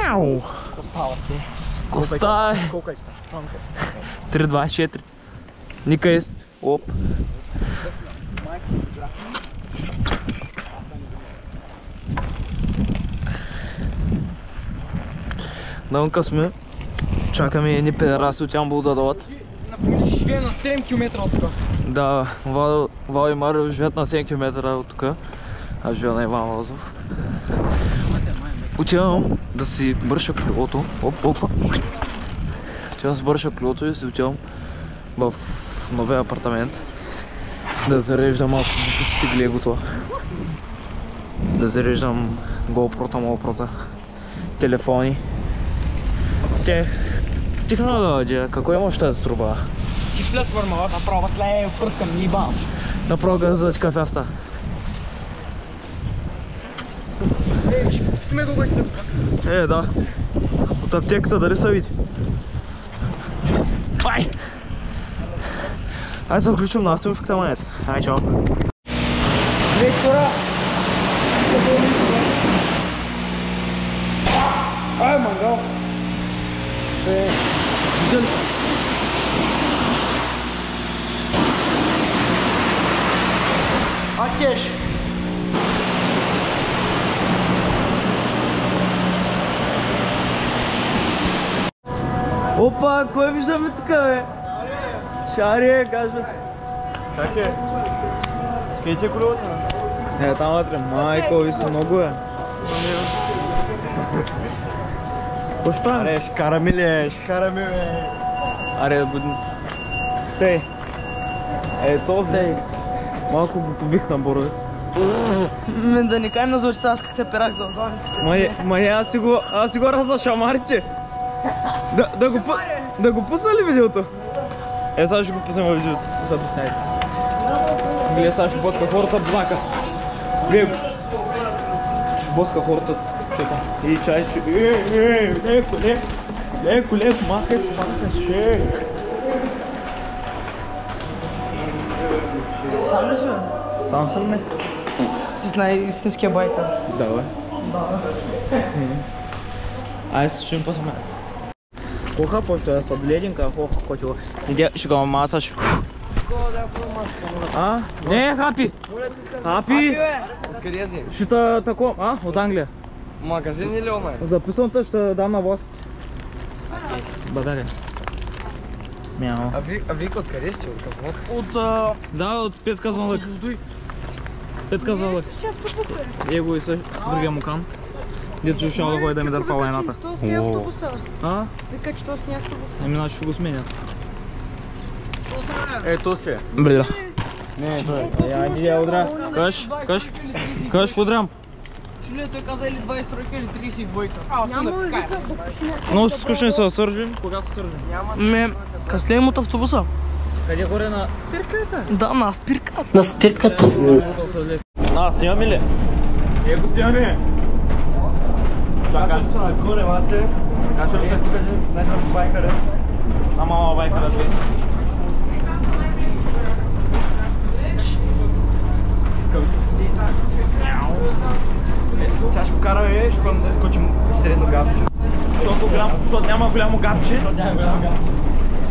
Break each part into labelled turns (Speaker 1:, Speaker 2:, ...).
Speaker 1: Яу! Коста е.
Speaker 2: Колко е часа?
Speaker 1: 3-2-4. Ника е. Оп. Навънка сме. Чакаме едни педераси от Ямбол да дойдат.
Speaker 2: Напомни, че живеем на 7 км от тук.
Speaker 1: Да, Вал и Марио живеят на 7 км от тук. Аз живея на Иван Лазов. Отивам да си бърша колелото. Отивам да си бърша колелото и си отивам в новия апартамент. Да зареждам малко си легото. Да зареждам GoPro-та, MoPro-та, телефони. Технология, какво имаш тази труба?
Speaker 2: И плюс върмала, направо тлее, пръскам, ни бам.
Speaker 1: Направо газът кафяста.
Speaker 2: Ще ме го гостя.
Speaker 1: Да. От аптеката дали са види? Ай! Айде се включим на автомобилката манец. Ай, чао.
Speaker 2: Вектора. Ай, мангал. Атеш!
Speaker 1: Опа, кой виждаме тук, бе? Шари, кажа.
Speaker 3: Как е? Къде ти е колелата?
Speaker 1: Там вътре, майко, ви са много е. Какво ще правим?
Speaker 3: Аре, ще караме ли, ще караме, бе.
Speaker 1: Аре, будни се. Тей. Този. Малко го побих на боровец.
Speaker 2: Да не кажем на зорица, аз как те перах за огонниците.
Speaker 1: Аз си го разда шамарите. Да го пусна ли видеото? Сега ще го пуснем във видеото. Запуснайте. Гледай, сега ще боска хората бнака. Гледай го. Ще боска хората. Чекай. И чай, леко, махай се.
Speaker 2: Сам ли си, бе?
Speaker 1: Сам съм не.
Speaker 2: Си с най-истинския байкър.
Speaker 1: Да, бе. Айде се чуем после месец. Коха пощо е сладолединка, хотела. Иде, ще го масаш. Не, хапи! Хапи!
Speaker 3: Откъде си?
Speaker 1: Ще тако, от Англия.
Speaker 3: Магазин или онлайн?
Speaker 1: Записвам те, ще дам на властите. Благодаря. Мяу.
Speaker 3: А вика откъде сте? От Казанлък?
Speaker 1: Да, от Петка Казанлък. Петка Казанлък. Его и другия мукан. Дето ще да ходи да ми дърпа едната.
Speaker 4: То с автобуса. Вика, че то с автобуса.
Speaker 1: Ами, ще го сменят.
Speaker 3: Ето си е.
Speaker 1: Бля. Не, той е. Я удрям. Каш удрям.
Speaker 2: Чулия, той каза или 20 тройка или 32.
Speaker 4: Няма вика да пушне.
Speaker 1: Много се скучно се сържим. Кога се сържим?
Speaker 2: Каслеем от автобуса.
Speaker 1: Къде горе на спирката?
Speaker 2: Да, на спирката.
Speaker 4: На спирката.
Speaker 1: Снимаме ли? Его снимаме.
Speaker 3: Качвам се нагоре, маце.
Speaker 1: Качвам се.
Speaker 3: Най-фърс байкъра.
Speaker 1: Мама байкъра две.
Speaker 3: Сега ще покараме, ще ходим да скочим средно гапче.
Speaker 1: Защото няма голямо гапче.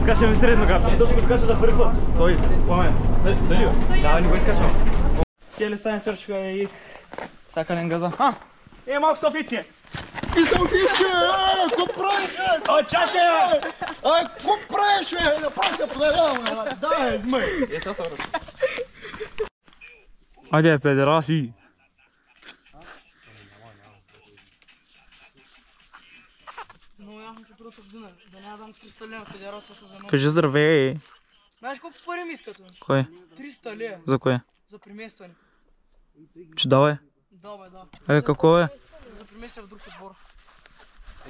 Speaker 1: Скачаме средно гапче.
Speaker 3: Той ще го скача за първи път.
Speaker 1: Той.
Speaker 3: Пламен. Дали? Да, не го изкачвам.
Speaker 1: Те ли стане сърчка и сакален газа. Малко салфитки.
Speaker 3: И салфитки! Какво правиш, бе?
Speaker 1: Чакай!
Speaker 3: Какво правиш, бе? Направо се подарявам, бе. Да, измъй. Сега се връща.
Speaker 1: Айде, педераси.
Speaker 2: Но ясно, че другата година, да няма дам 300 лева федерацията за много.
Speaker 1: Кажи здравей.
Speaker 2: Знаеш колко пари ми искат?
Speaker 1: Кой?
Speaker 2: 300 лева
Speaker 1: За кое?
Speaker 2: за преместване.
Speaker 1: Че давай?
Speaker 2: Да, бе, да.
Speaker 1: Какво е?
Speaker 2: За преместване в друг отбор.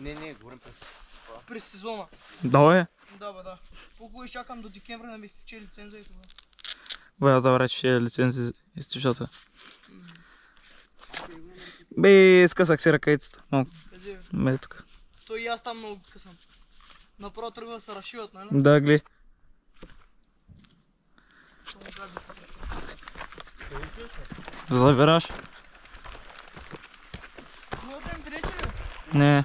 Speaker 3: Не, говорим
Speaker 2: През сезона.
Speaker 1: Давай?
Speaker 2: Да, бе, да. По-хубаво изчакам до декември да ми изтече лиценза и това.
Speaker 1: Бе, аз завря, че лицензи изтичата. Бе, скъсах си ръкавицата.
Speaker 2: Къде?
Speaker 1: Бе, тук.
Speaker 2: Той и аз там много късам. Направо тръгва да се разшиват, нали?
Speaker 1: Да, гли. Завираш?
Speaker 2: Много им трече, бе.
Speaker 1: Не.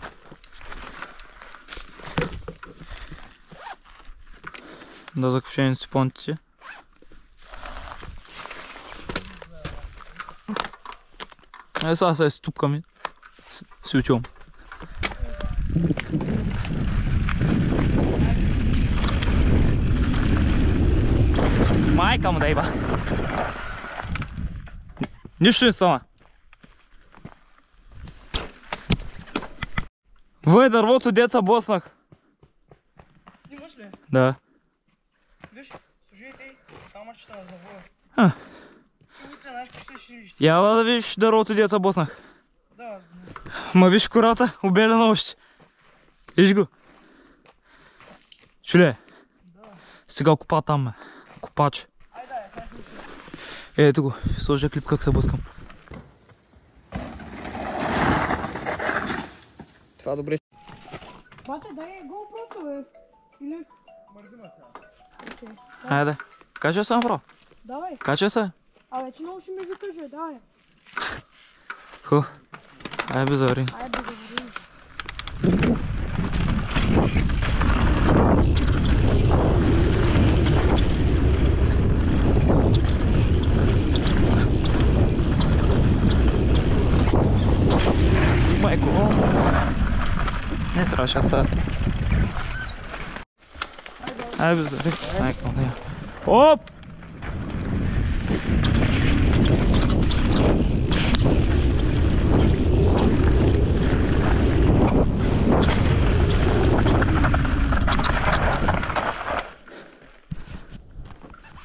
Speaker 1: до заключение си понтите. Сега се ступками. Си отивам. Майка му да иба. Нищо не стана. Въй дървото, деца боснах.
Speaker 2: Снимаш ли?
Speaker 1: Да.
Speaker 2: Виж, служите камъчета на завоя.
Speaker 1: А.
Speaker 2: Чулица, знаеш къде ще шириш?
Speaker 1: Яла да виж дървото, деца боснах.
Speaker 2: Да, аз го.
Speaker 1: Ма виж кората, обелена още. Виж го. Чуле.
Speaker 2: Да.
Speaker 1: Сега копа там, ме. Копач.
Speaker 2: Ай да, сега ще ми.
Speaker 1: Ето го, ще сложа клип как се блъскам. Това добре.
Speaker 4: Бате, дай GoPro-то, бе. Или...
Speaker 1: Айде. Кача се, бро.
Speaker 4: Давай.
Speaker 1: Кача се.
Speaker 4: Абе, че много ще ми викаш, бе, давай.
Speaker 1: Ху. Ай, бе, завари.
Speaker 4: Айде, да говорим.
Speaker 1: Майко. Не трябваше да са. Ай, бе, завари. Майко, не. Оп!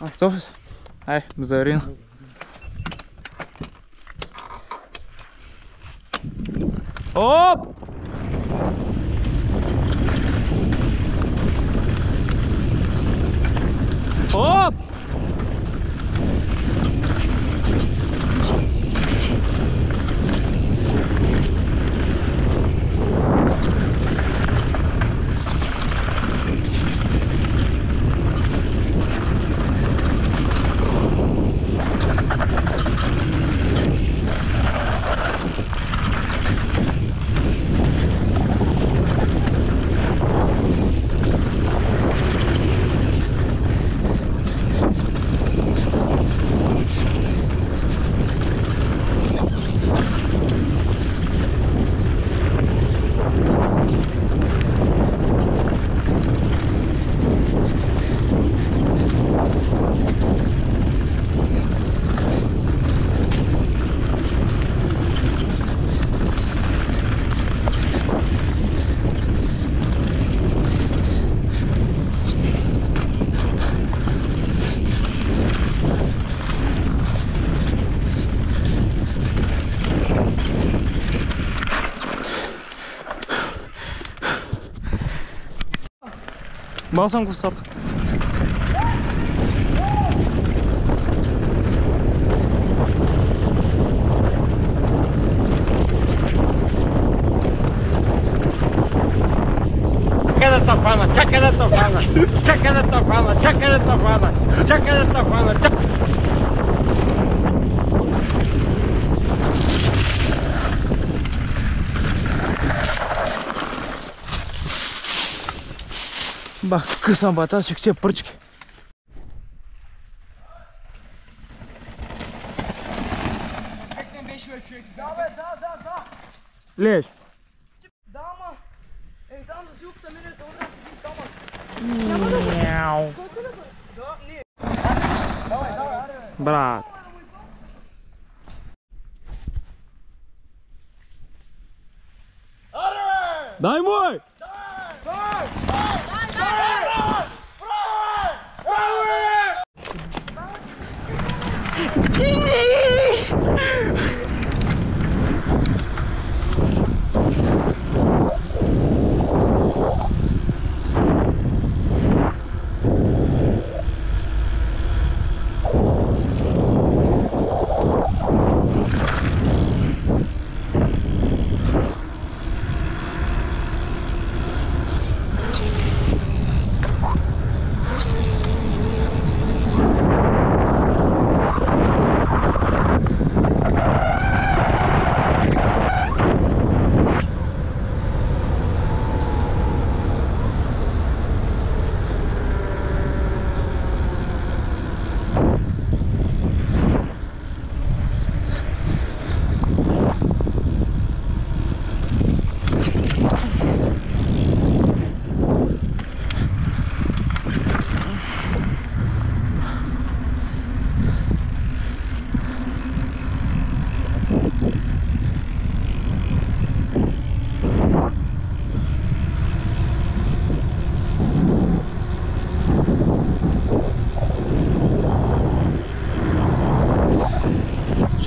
Speaker 1: Автобус. Ай, Зарин. Оп! Оп! Бал съм го в старта.
Speaker 5: Чакай да тафана, чакай да тафана, чакай да тафана, чакай да тафана, чакай да тафана, чакай.
Speaker 1: Бах, късам батачек, тия пръчки.
Speaker 2: Как не беше, бе, човек? Да, бе, да.
Speaker 1: Леш.
Speaker 2: Да, ама. Там за силката мине се удря с един камък.
Speaker 1: Мяу.
Speaker 2: Да, не.
Speaker 1: Брат. Дай мой!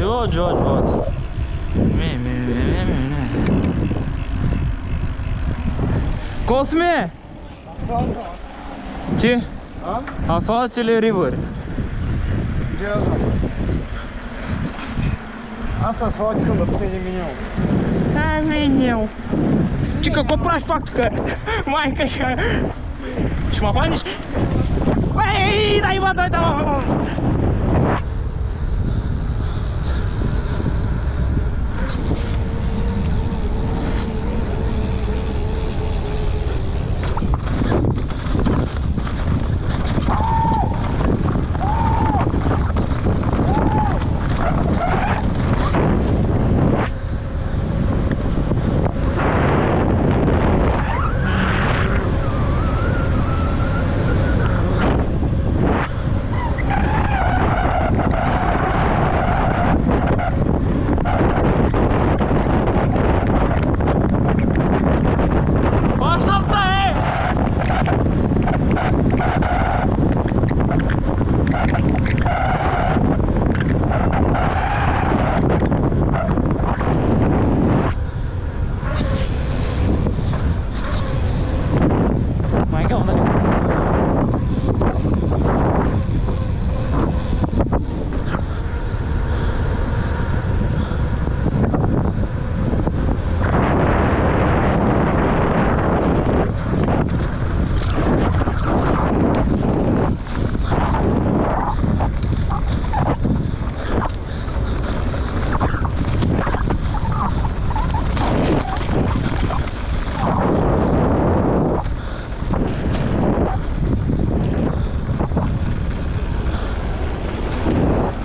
Speaker 1: Джот. Косме! Ти? Асфальт или ривер?
Speaker 3: Где я знаю? Аз асфалтиком да не менял.
Speaker 1: Менял. Ти какво правиш пак тук? Майка ще... Ще ма паниш? Ей, дай ма, дай.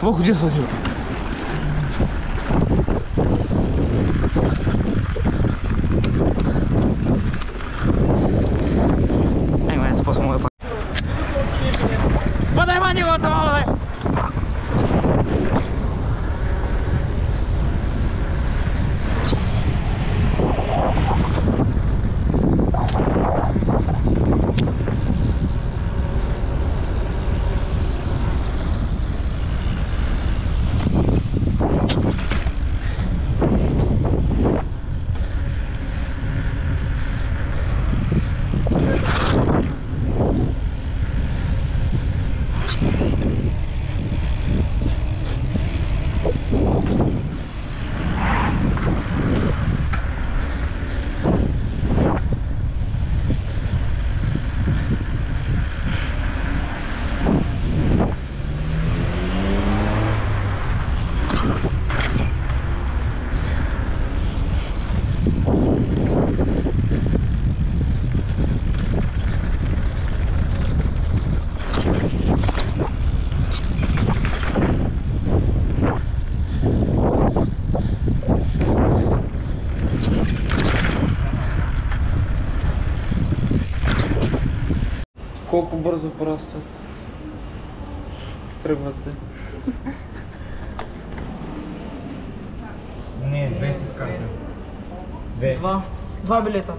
Speaker 1: Бог, где садил? Ай, моя способ мой. Подай мани готовы! Колко бързо порастват тръгват се.
Speaker 3: Не, 2 с карта. 2.
Speaker 2: Два билета.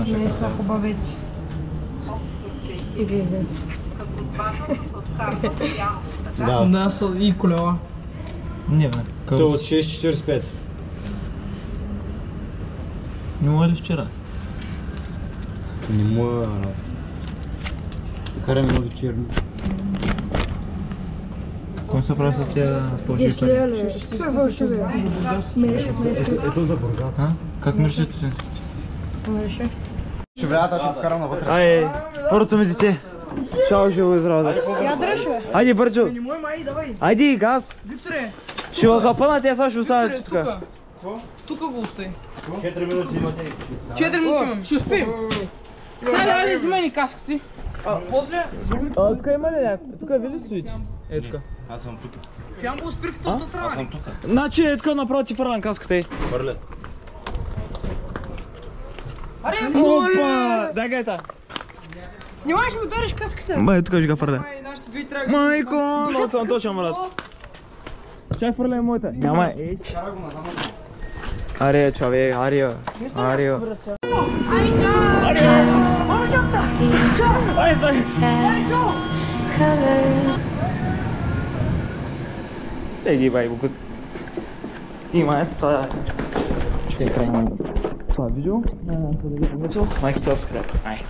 Speaker 4: Не са хубавици. Или не.
Speaker 2: Да, са и колела.
Speaker 1: Не, бе.
Speaker 3: То от 6.45.
Speaker 1: Мила ли вчера?
Speaker 3: Не мога. Караме на вечерни.
Speaker 1: Кой се прави с тия фалшиви?
Speaker 4: Са фалшиви.
Speaker 3: Ето за Бургас.
Speaker 1: Как мършите сенсите?
Speaker 3: Ще влязат, ще вкарам навътре.
Speaker 1: Ай, първото ми дете. Чао, живо и здраво да си.
Speaker 4: Я дръж, бе.
Speaker 1: Айде, Бърджо.
Speaker 2: Не мой май, давай.
Speaker 1: Айде, газ.
Speaker 2: Викторе,
Speaker 1: Ще го запъна, тя сега ще оставя тук.
Speaker 2: тук го остави.
Speaker 3: 4 минути имате.
Speaker 2: 4 минути имам. Ще успеем. Сега дали взимай ни каските. После...
Speaker 1: Тук има ли някой? Тук ви ли стоите? Е, тук.
Speaker 3: Аз съм тук.
Speaker 2: Фян го спирката от страна.
Speaker 3: Аз съм тук.
Speaker 1: Значи е тук направо ти фърлям каската й.
Speaker 3: Хвърлят.
Speaker 2: Аре,
Speaker 1: Опа! Дай гайта.
Speaker 4: Не можеш да ми удариш каската.
Speaker 1: Май, тук ще га фърля.
Speaker 2: Май, нашите две трябва.
Speaker 1: Майко, много съм точен, брат. Чай фърля моята. Няма, ей. Аре, човек, арио. Арио. Ай, дай!
Speaker 6: colors.
Speaker 1: Peguei, vai, vou има essa това видео. Лайк и subscribe.